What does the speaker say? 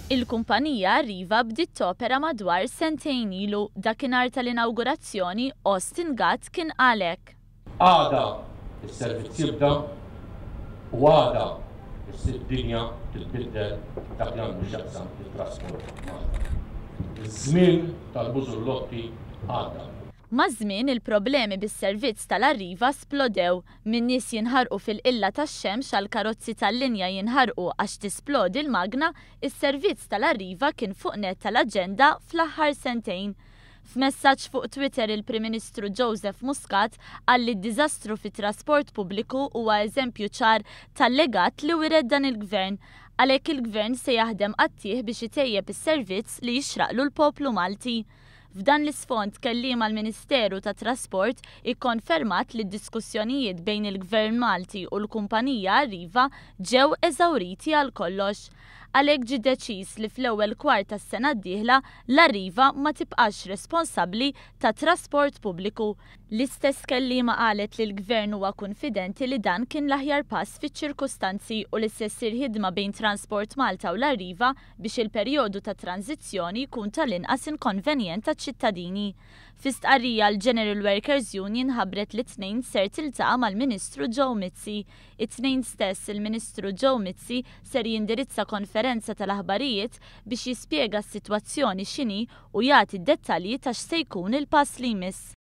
Il-kumpanija Arriva bdiet topera madwar sentejn ilu, dakinhar tal-inawgurazzjoni Austin Gatt kien qal hekk. Għada is-servizz jibda u għada is-dinja titbiddel dak li għandu x'jaqsam it-trasport Malta. Iż-żmien tal-bużullotti għadda. Maż-żmien il-problemi bis-servizz tal-Arriva splodew min nies jinħarqu fil-qilla tax-xemx għal karozzi tal-linja jinħarqu għax tisplodi l-magna, is-servizz tal-Arriva kien fuq net tal-aġenda fl-aħħar sentejn. F'messaġġ fuq Twitter il-Prim Ministru Joseph Muscat qal li d-diżastru fit-trasport pubbliku huwa eżempju ċar tal-legat li wired dan il-Gvern, għalhekk il-Gvern se jaħdem qattih biex itejjeb is-servizz li jixraqlu l-poplu Malti. F'dan l-isfond kelliema l-Ministeru tat Trasport ikkonfermat li d-diskussjonijiet bejn il-Gvern Malti u l-kumpanija Arriva ġew eżawriti għal kollox. Għalhekk ġie deċiż li fl-ewwel kwart tas-sena d-dieħla l-Arriva ma tibqax responsabbli tat trasport pubbliku. L-istess kelliema qalet li l-Gvern huwa konfidenti li dan kien l-aħjar pass fiċ-ċirkustanzi u li se ssir ħidma bejn Transport Malta u l-Arriva biex il-perjodu ta' tranzizzjoni jkun tal-inqas inkonvenjent taċ-ċittadini. Fi stqarrija l-General Workers Union ħabbret li t-tnejn ser tiltaqa' mal-Ministru Joe Mizzi. It-tnejn stess il-Ministru Joe Mizzi ser jindirizza konferenza tal-aħbarijiet biex jispjega s-sitwazzjoni x'inhi u jagħti d-dettalji ta' x'se jkun il-pass li jmiss.